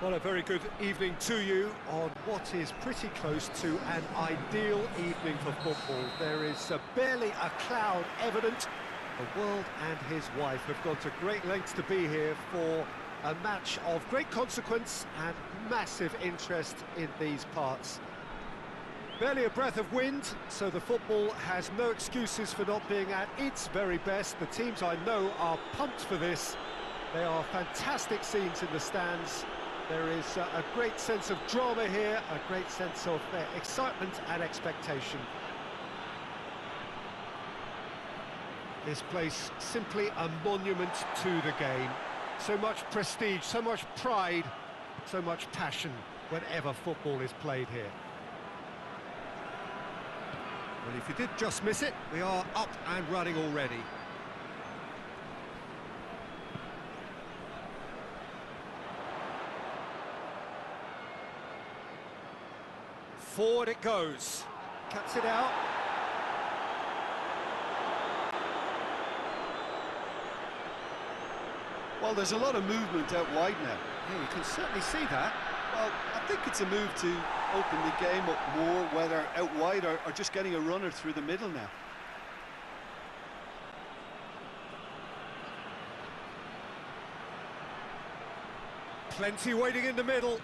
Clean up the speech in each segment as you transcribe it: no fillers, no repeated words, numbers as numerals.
Well, a very good evening to you on what is pretty close to an ideal evening for football. There is barely a cloud evident. The world and his wife have gone to great lengths to be here for a match of great consequence and massive interest in these parts. Barely a breath of wind, so the football has no excuses for not being at its very best. The teams I know are pumped for this. There are fantastic scenes in the stands. There is a great sense of drama here, a great sense of excitement and expectation. This place simply a monument to the game. So much prestige, so much pride, so much passion whenever football is played here. Well, if you did just miss it, we are up and running already. Forward it goes, cuts it out. Well, there's a lot of movement out wide now. Yeah, you can certainly see that. Well, I think it's a move to open the game up more, whether out wide or just getting a runner through the middle now. Plenty waiting in the middle.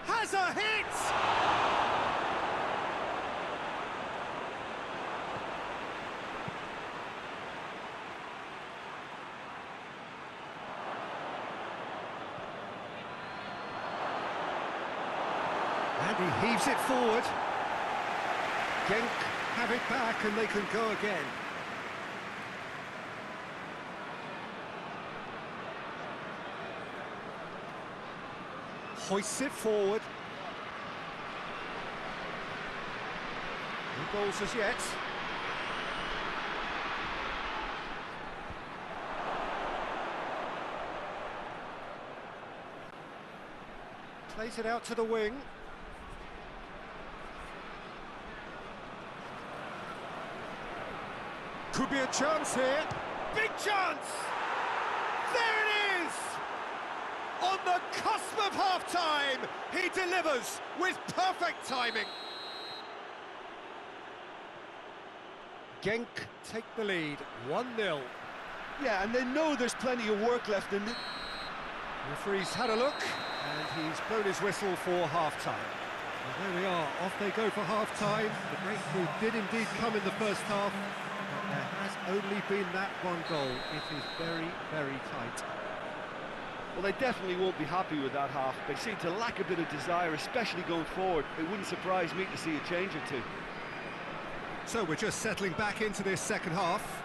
Has a hit! And he heaves it forward. Genk have it back and they can go again. Hoists it forward. No goals as yet. Plays it out to the wing. Could be a chance here. Big chance! There it is! On the cusp of half-time, he delivers with perfect timing. Genk take the lead, 1-0. Yeah, and they know there's plenty of work left in it. The referee's had a look, and he's blown his whistle for half-time. And there we are, off they go for half-time. The breakthrough did indeed come in the first half, but there has only been that one goal. It is very, very tight. Well, they definitely won't be happy with that half. They seem to lack a bit of desire, especially going forward. It wouldn't surprise me to see a change or two. So we're just settling back into this second half.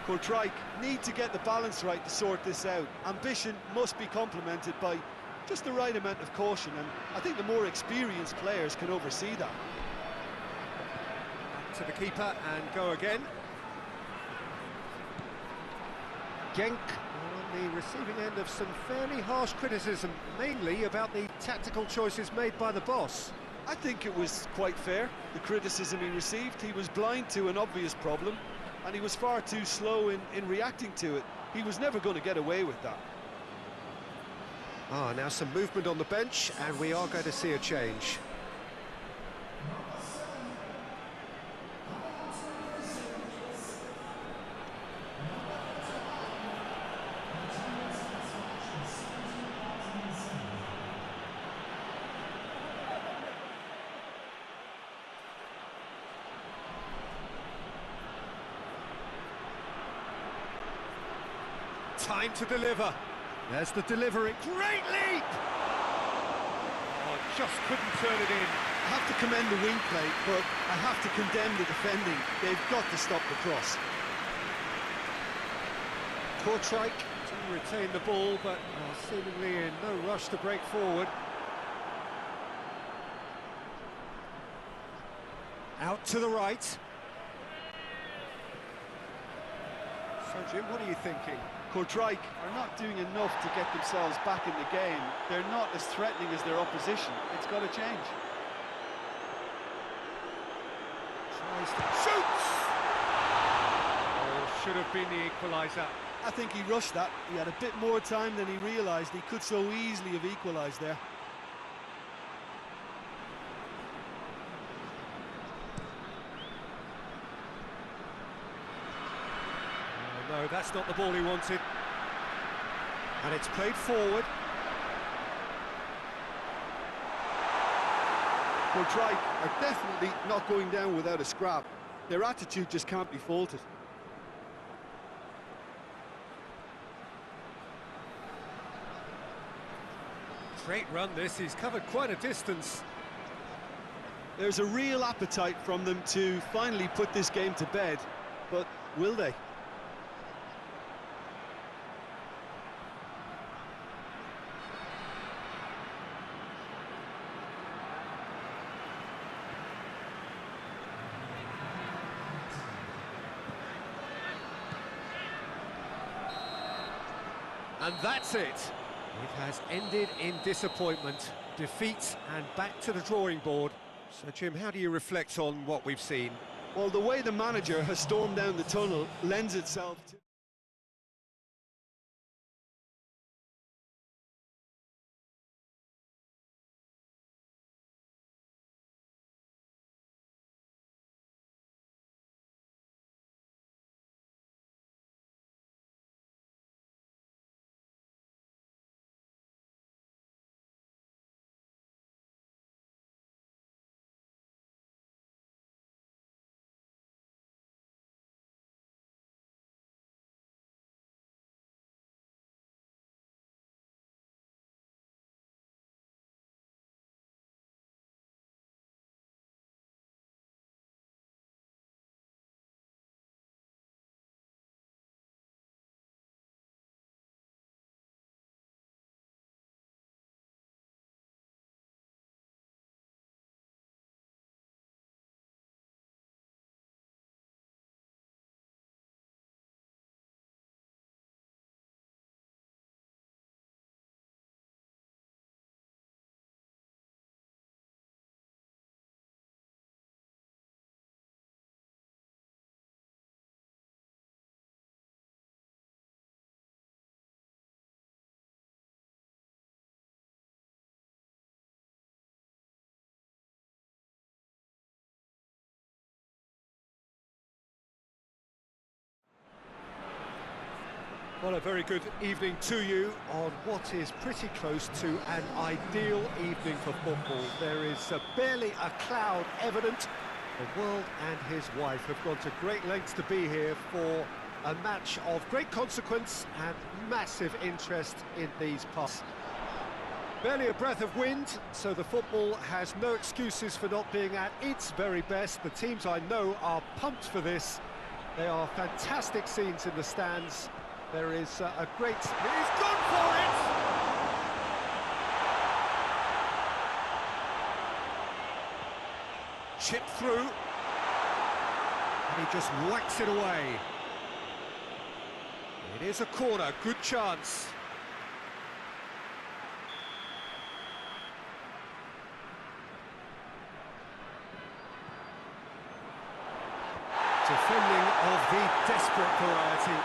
Kortrijk need to get the balance right to sort this out. Ambition must be complemented by just the right amount of caution, and I think the more experienced players can oversee that. Back to the keeper and go again. Genk on the receiving end of some fairly harsh criticism, mainly about the tactical choices made by the boss. I think it was quite fair, the criticism he received. He was blind to an obvious problem, and he was far too slow in reacting to it. He was never going to get away with that. Now some movement on the bench, and we are going to see a change. Time to deliver. There's the delivery. Great leap! Oh, just couldn't turn it in. I have to commend the wing play, but I have to condemn the defending. They've got to stop the cross. Kortrijk to retain the ball, but seemingly in no rush to break forward. Out to the right. So, Jim, what are you thinking? Kortrijk are not doing enough to get themselves back in the game. They're not as threatening as their opposition. It's got to change. Shoots! Oh, should have been the equaliser. I think he rushed that. He had a bit more time than he realised. He could so easily have equalised there. Oh, no, that's not the ball he wanted. And it's played forward. Portrait are definitely not going down without a scrap. Their attitude just can't be faulted. Great run this, he's covered quite a distance. There's a real appetite from them to finally put this game to bed, but will they? And that's it. It has ended in disappointment, defeat, and back to the drawing board. So, Jim, how do you reflect on what we've seen? Well, the way the manager has stormed down the tunnel lends itself to... Well, a very good evening to you on what is pretty close to an ideal evening for football. There is barely a cloud evident. The world and his wife have gone to great lengths to be here for a match of great consequence and massive interest in these parts. Barely a breath of wind, so the football has no excuses for not being at its very best. The teams I know are pumped for this. They are fantastic scenes in the stands. There is a great... He's gone for it! Chip through. And he just whacks it away. It is a corner, good chance. Defending of the desperate variety.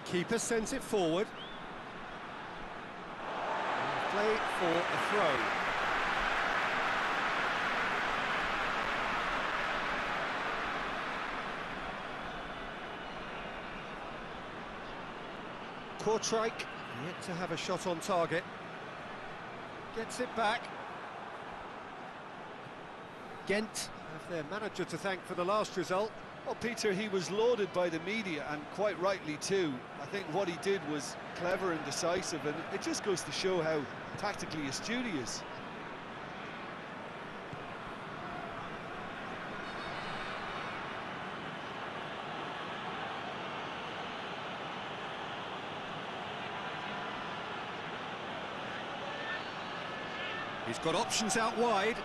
Keeper sends it forward. Play for a throw. Kortrijk yet to have a shot on target. Gets it back. Ghent have their manager to thank for the last result. Well, Peter, he was lauded by the media, and quite rightly too. I think what he did was clever and decisive, and it just goes to show how tactically astute he is. He's got options out wide.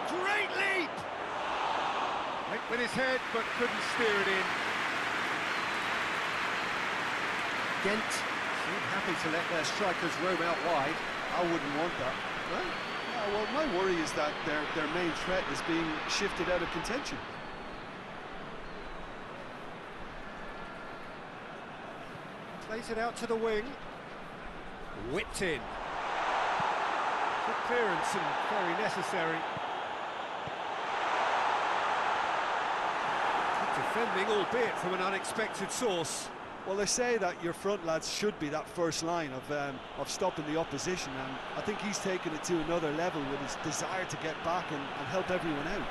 Great leap! Went with his head, but couldn't steer it in. Ghent seem happy to let their strikers roam out wide. I wouldn't want that. Well, Yeah, well, my worry is that their main threat is being shifted out of contention. plays it out to the wing. Whipped in. Good clearance and very necessary. Good defending, albeit from an unexpected source. Well, they say that your front lads should be that first line of stopping the opposition, and I think he's taken it to another level with his desire to get back and help everyone out.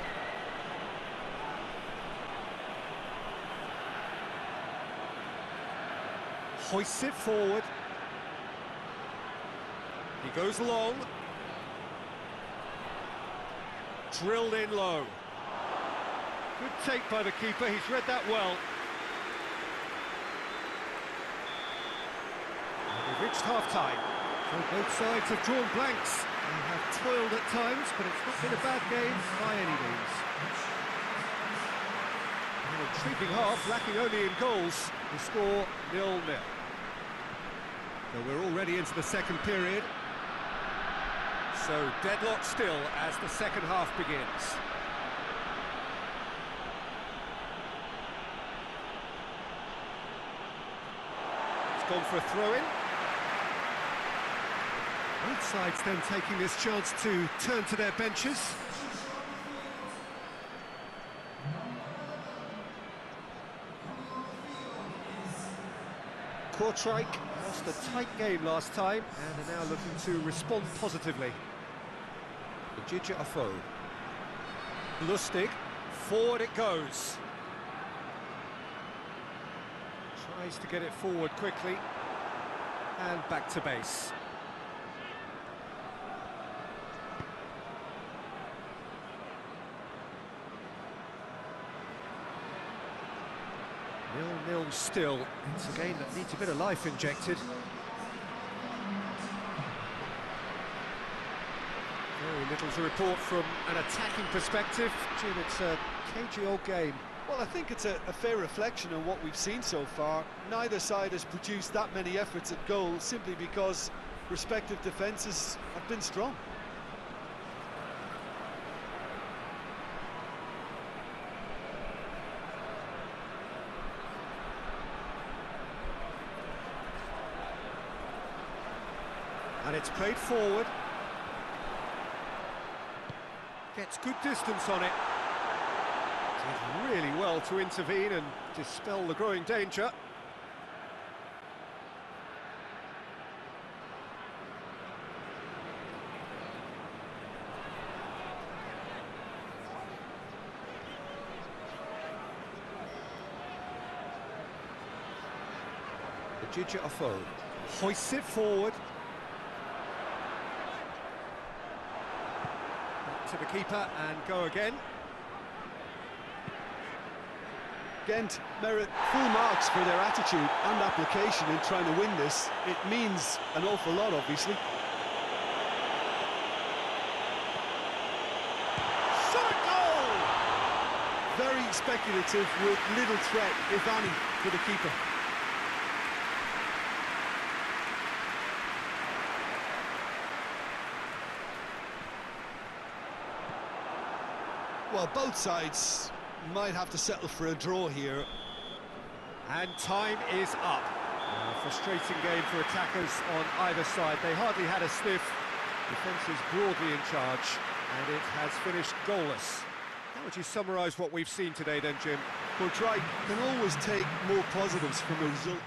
Hoists it forward. He goes long. Drilled in low. Good take by the keeper, he's read that well. We've reached half-time. So both sides have drawn blanks. They have toiled at times, but it's not been a bad game by any means. An intriguing half, lacking only in goals. The score 0-0. So we're already into the second period. So deadlock still as the second half begins. It's gone for a throw-in. Both sides then taking this chance to turn to their benches. Kortrijk lost a tight game last time and are now looking to respond positively. Gidja Afo. Lustig, forward it goes. Tries to get it forward quickly and back to base. 0-0 still. It's a game that needs a bit of life injected. Very little to report from an attacking perspective. Jim, it's a cagey old game. Well, I think it's a fair reflection on what we've seen so far. Neither side has produced that many efforts at goal simply because respective defences have been strong. And it's played forward. Gets good distance on it. Did really well to intervene and dispel the growing danger. Gidja Afo hoists it forward. To the keeper and go again. Ghent merit full marks for their attitude and application in trying to win this. It means an awful lot, obviously. Shot goal! Very speculative with little threat, if any, for the keeper. Well, both sides might have to settle for a draw here. And time is up. A frustrating game for attackers on either side. They hardly had a sniff. Defence is broadly in charge, and it has finished goalless. How would you summarise what we've seen today then, Jim? Kortrijk can always take more positives from a result